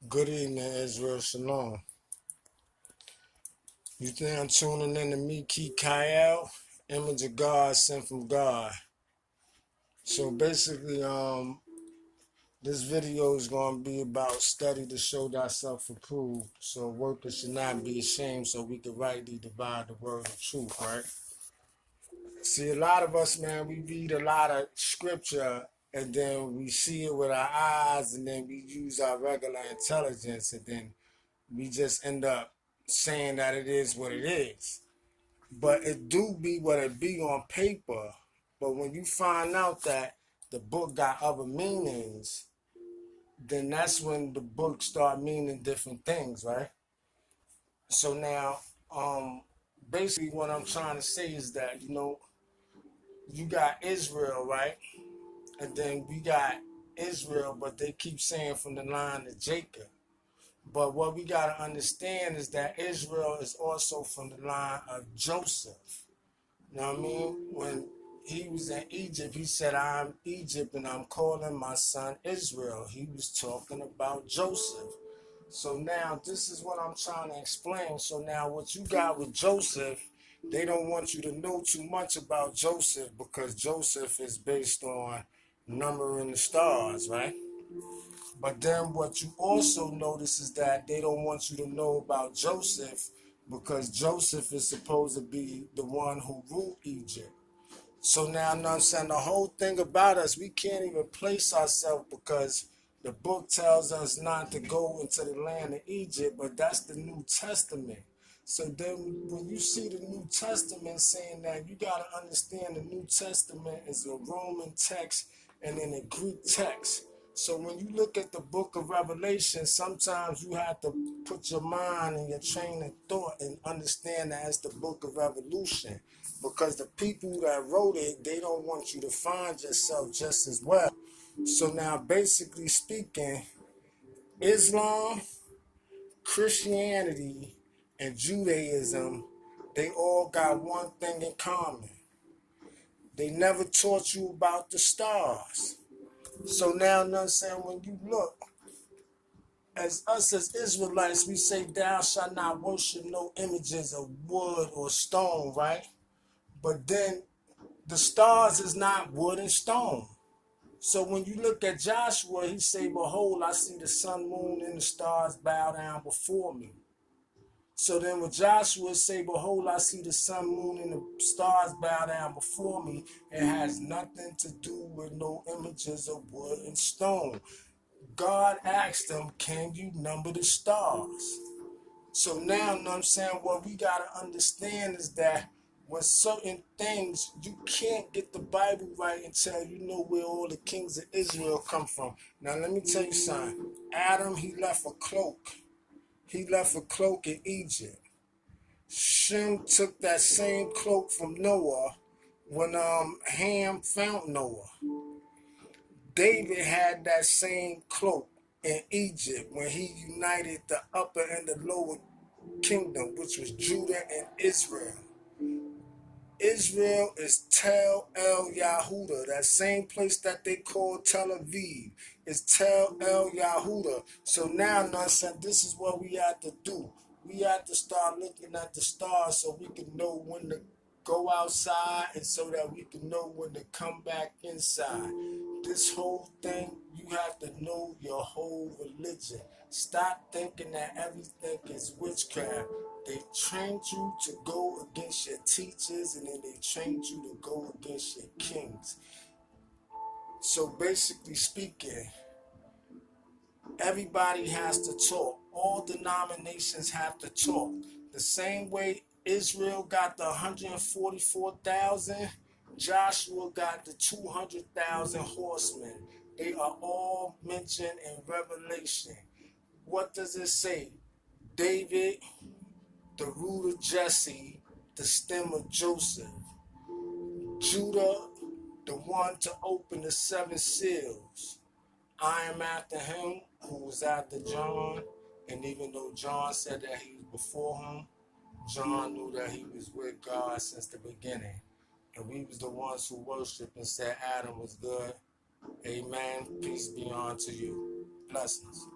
Good evening, Israel Shalom. You think I'm tuning in to me, Key Kyle, image of God sent from God. So basically, this video is going to be about study to show thyself approved. So workers should not be ashamed, so we can rightly divide the word of truth, right? See, a lot of us, man, we read a lot of scripture and then we see it with our eyes and then we use our regular intelligence and then we just end up saying that it is what it is. But it do be what it be on paper. But when you find out that the book got other meanings, then that's when the book start meaning different things, right? So now, basically what I'm trying to say is that, you got Israel, right? And then we got Israel, but they keep saying from the line of Jacob. But what we got to understand is that Israel is also from the line of Joseph. You know what I mean? When he was in Egypt, he said, I'm Egypt and I'm calling my son Israel. He was talking about Joseph. So now this is what I'm trying to explain. So now what you got with Joseph, they don't want you to know too much about Joseph because Joseph is based on numbering the stars, right? But then what you also notice is that they don't want you to know about Joseph because Joseph is supposed to be the one who ruled Egypt. So now, you know what I'm saying, the whole thing about us, we can't even place ourselves because the book tells us not to go into the land of Egypt, but that's the New Testament. So then when you see the New Testament saying that, you got to understand the New Testament is a Roman text and then a Greek text. So when you look at the book of Revelation, sometimes you have to put your mind and your train of thought and understand that it's the book of evolution. Because the people that wrote it, they don't want you to find yourself just as well. So now basically speaking, Islam, Christianity, and Judaism, they all got one thing in common. They never taught you about the stars. So now, you know what I'm saying, when you look, as us as Israelites, we say, thou shalt not worship no images of wood or stone, right? But then the stars is not wood and stone. So when you look at Joshua, he say, behold, I see the sun, moon, and the stars bow down before me. So then when Joshua say, behold, I see the sun, moon, and the stars bow down before me, it has nothing to do with no images of wood and stone. God asked them, can you number the stars? So now, you know what I'm saying, what we got to understand is that when certain things, you can't get the Bible right until you know where all the kings of Israel come from. Now, let me tell you something. Adam, he left a cloak. He left a cloak in Egypt. Shem took that same cloak from Noah when Ham found Noah. David had that same cloak in Egypt when he united the upper and the lower kingdom, which was Judah and Israel. Israel is Tel El Yahuda, that same place that they call Tel Aviv is Tel El Yahuda. So now, nonsense, this is what we have to do. We have to start looking at the stars so we can know when to go outside and so that we can know when to come back inside. This whole thing, you have to know your whole religion. Stop thinking that everything is witchcraft. They trained you to go against your teachers and then they trained you to go against your kings. So basically speaking, everybody has to talk. All denominations have to talk. The same way Israel got the 144,000, Joshua got the 200,000 horsemen. They are all mentioned in Revelation. What does it say? David, the root of Jesse, the stem of Joseph. Judah, the one to open the seven seals. I am after him who was after John, and even though John said that he was before him, John knew that he was with God since the beginning. And we was the ones who worshiped and said Adam was good. Amen. Peace be unto you. Blessings.